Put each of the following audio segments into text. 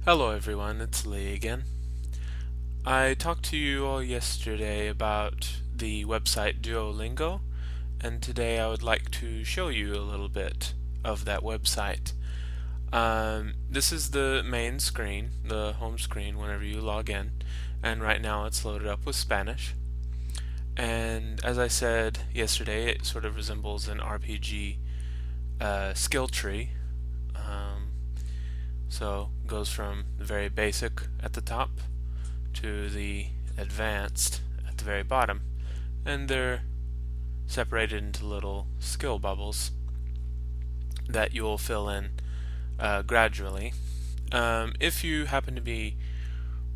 Hello everyone, it's Lee again. I talked to you all yesterday about the website Duolingo, and today I would like to show you a little bit of that website. This is the main screen, the home screen whenever you log in, and right now it's loaded up with Spanish. And as I said yesterday, it sort of resembles an RPG skill tree. So it goes from the very basic at the top to the advanced at the very bottom, and they're separated into little skill bubbles that you'll fill in gradually. If you happen to be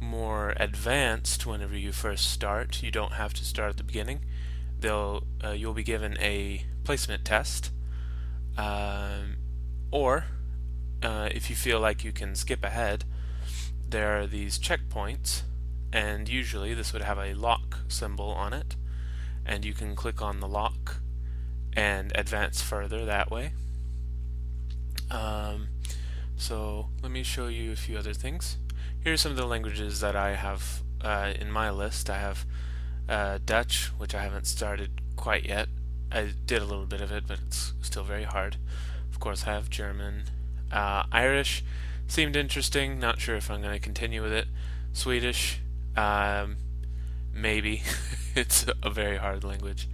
more advanced whenever you first start, you don't have to start at the beginning. You'll be given a placement test, or if you feel like you can skip ahead, there are these checkpoints, and usually this would have a lock symbol on it, and you can click on the lock and advance further that way. So let me show you a few other things. Here are some of the languages that I have in my list. I have Dutch, which I haven't started quite yet. I did a little bit of it, but it's still very hard. Of course, I have German. Irish seemed interesting. Not sure if I'm going to continue with it. Swedish, maybe. It's a very hard language.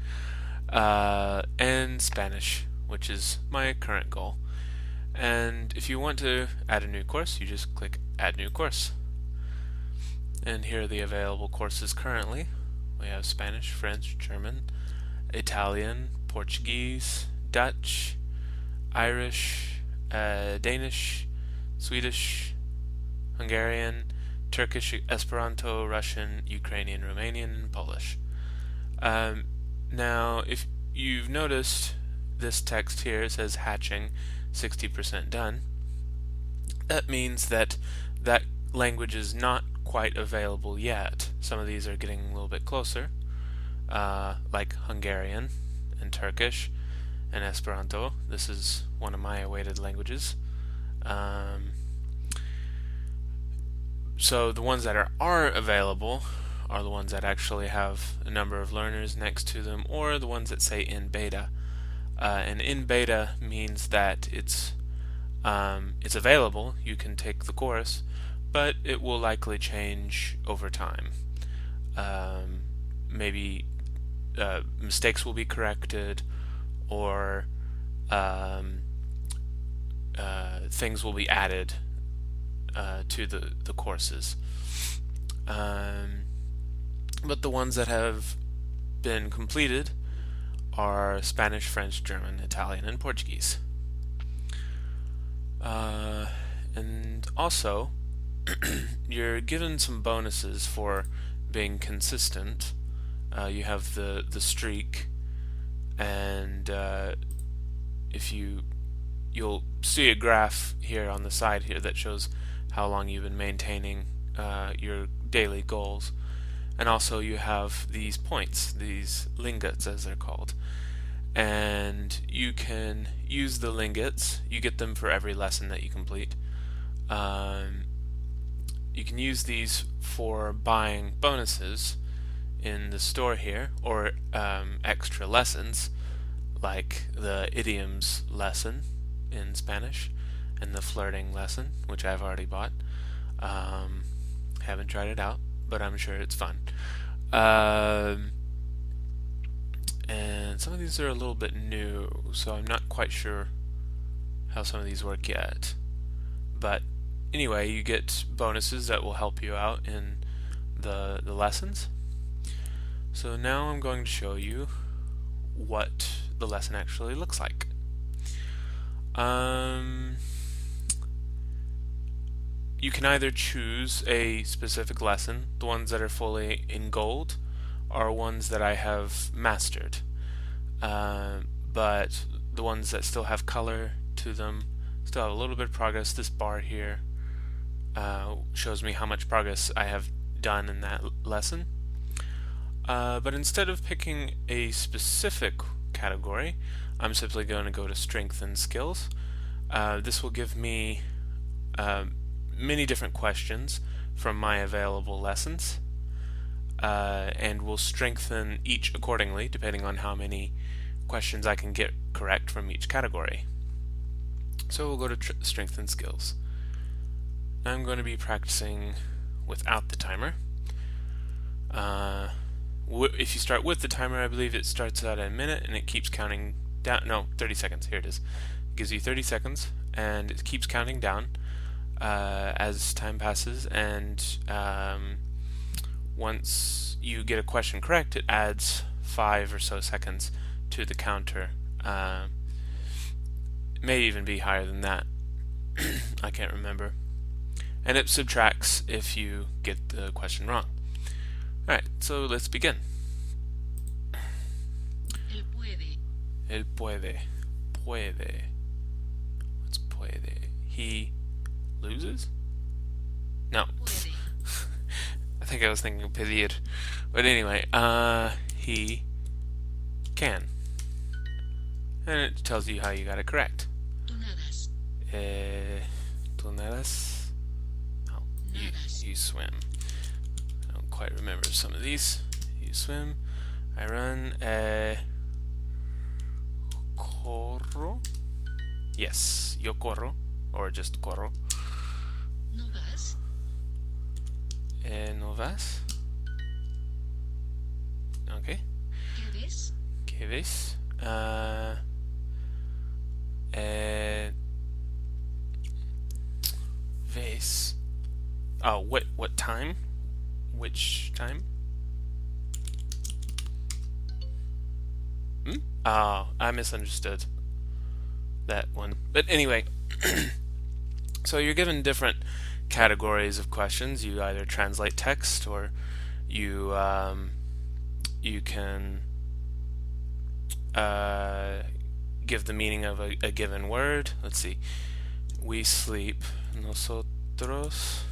And Spanish, which is my current goal. And if you want to add a new course, you just click Add New Course. And here are the available courses currently. We have Spanish, French, German, Italian, Portuguese, Dutch, Irish, Danish, Swedish, Hungarian, Turkish, Esperanto, Russian, Ukrainian, Romanian, and Polish. Now, if you've noticed, this text here says hatching 60% done. That means that that language is not quite available yet. Some of these are getting a little bit closer, like Hungarian and Turkish and Esperanto. This is one of my awaited languages. So the ones that are available are the ones that actually have a number of learners next to them, or the ones that say in beta. And in beta means that it's available. You can take the course, but it will likely change over time. Maybe mistakes will be corrected, or things will be added to the courses. But the ones that have been completed are Spanish, French, German, Italian, and Portuguese. And also, you're given some bonuses for being consistent. You have the streak, and if you'll see a graph here on the side here that shows how long you've been maintaining your daily goals. And also you have these points, these lingots as they're called. And you can use the lingots. You get them for every lesson that you complete. You can use these for buying bonuses in the store here, or extra lessons, like the idioms lesson in Spanish and the flirting lesson, which I've already bought. Haven't tried it out, but I'm sure it's fun. And some of these are a little bit new, so I'm not quite sure how some of these work yet. But anyway, you get bonuses that will help you out in the lessons. So now I'm going to show you what the lesson actually looks like. You can either choose a specific lesson. The ones that are fully in gold are ones that I have mastered. But the ones that still have color to them still have a little bit of progress. This bar here shows me how much progress I have done in that lesson. But instead of picking a specific category, I'm simply going to go to Strength and Skills. This will give me many different questions from my available lessons, and we'll strengthen each accordingly depending on how many questions I can get correct from each category. So we'll go to strengthen skills. Now I'm going to be practicing without the timer. If you start with the timer, I believe it starts at a minute and it keeps counting down. No, 30 seconds. Here it is. It gives you 30 seconds and it keeps counting down as time passes, and once you get a question correct, it adds 5 or so seconds to the counter. It may even be higher than that. I can't remember. And it subtracts if you get the question wrong. Alright, so let's begin. Él puede. Él puede. Puede. What's puede? He loses? No. Puede. I think I was thinking pedir. But anyway, he can. And it tells you how you got it correct. Tú nadas. Tú nadas? No, you swim. I don't quite remember some of these. You swim. I run. Corro? Yes, yo corro. Or just corro. No vas. No vas? Okay. ¿Qué ves? ¿Qué ves? Ves. Oh, what time? Which time? Oh, I misunderstood that one. But anyway, so you're given different categories of questions. You either translate text, or you can give the meaning of a given word. Let's see. We sleep. Nosotros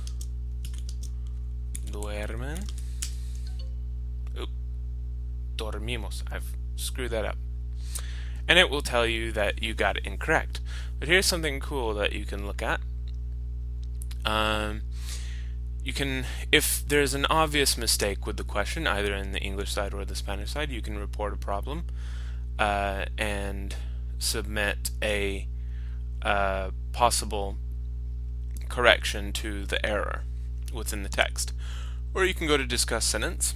duermen. Oop. Dormimos. I've screwed that up. And it will tell you that you got it incorrect. But here's something cool that you can look at. You can, if there's an obvious mistake with the question, either in the English side or the Spanish side, you can report a problem and submit a possible correction to the error within the text. Or you can go to discuss sentence.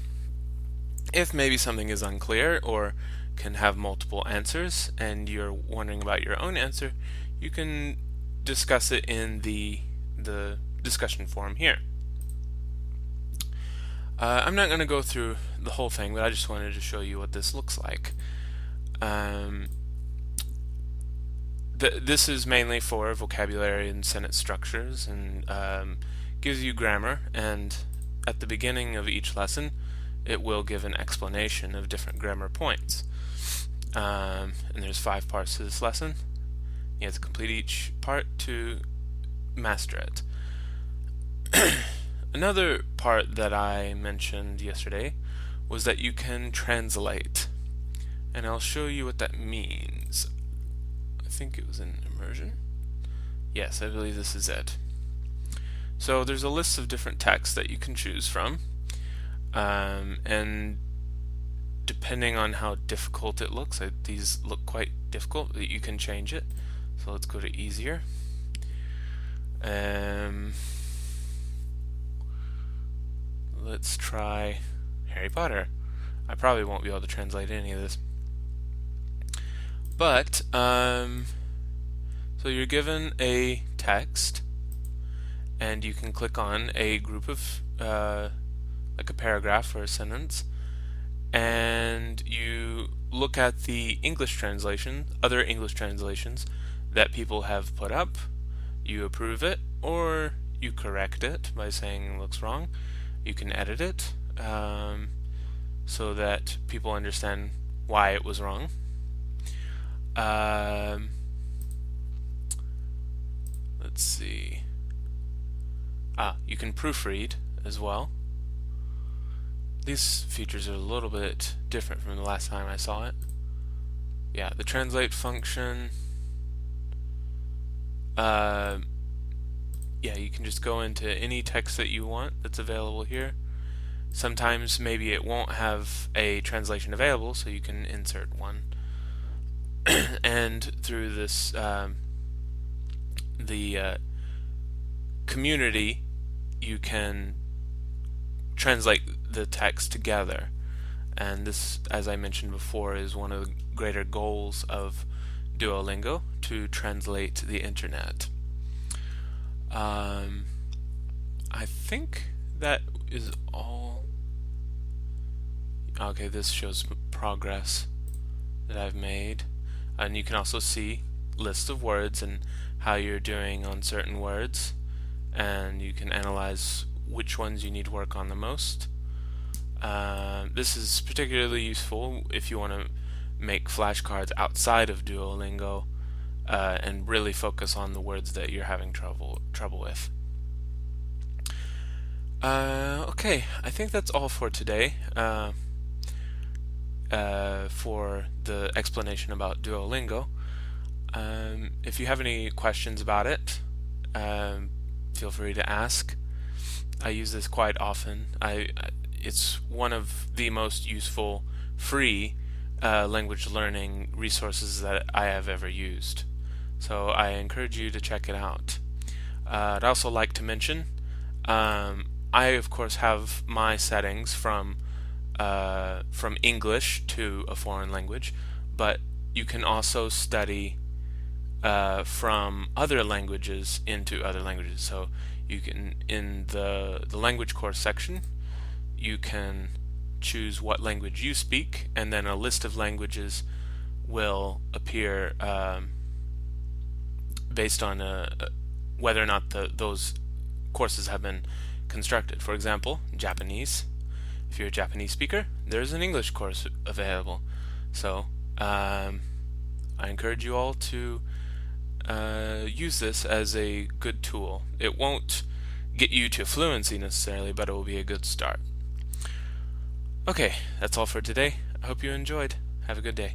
If maybe something is unclear or can have multiple answers and you're wondering about your own answer, you can discuss it in the discussion forum here. I'm not going to go through the whole thing, but I just wanted to show you what this looks like. This is mainly for vocabulary and sentence structures, and gives you grammar, and at the beginning of each lesson it will give an explanation of different grammar points. And there's 5 parts to this lesson. You have to complete each part to master it. Another part that I mentioned yesterday was that you can translate, and I'll show you what that means. I think it was in Immersion. Yes, I believe this is it. So there's a list of different texts that you can choose from, and depending on how difficult it looks, these look quite difficult, but you can change it. So let's go to easier. Let's try Harry Potter. I probably won't be able to translate any of this. But, so you're given a text, and you can click on a group of, like a paragraph or a sentence, and you look at the English translation, other English translations that people have put up. You approve it, or you correct it by saying it looks wrong. You can edit it so that people understand why it was wrong. Let's see. You can proofread as well. These features are a little bit different from the last time I saw it. Yeah, the translate function. Yeah, you can just go into any text that you want that's available here. Sometimes maybe it won't have a translation available, so you can insert one. And through this, the community, you can translate the text together. And this, as I mentioned before, is one of the greater goals of Duolingo, to translate the internet. I think that is all. Okay, this shows progress that I've made. And you can also see lists of words and how you're doing on certain words. And you can analyze which ones you need work on the most. This is particularly useful if you want to make flashcards outside of Duolingo and really focus on the words that you're having trouble with. Okay, I think that's all for today. For the explanation about Duolingo. If you have any questions about it, feel free to ask. I use this quite often. It's one of the most useful free language learning resources that I have ever used. So I encourage you to check it out. I'd also like to mention, I of course have my settings from English to a foreign language, but you can also study from other languages into other languages. So you can, in the language course section, you can choose what language you speak, and then a list of languages will appear based on whether or not those courses have been constructed. For example, Japanese. If you're a Japanese speaker, there's an English course available. So I encourage you all to use this as a good tool. It won't get you to fluency necessarily, but it will be a good start. Okay, that's all for today. I hope you enjoyed. Have a good day.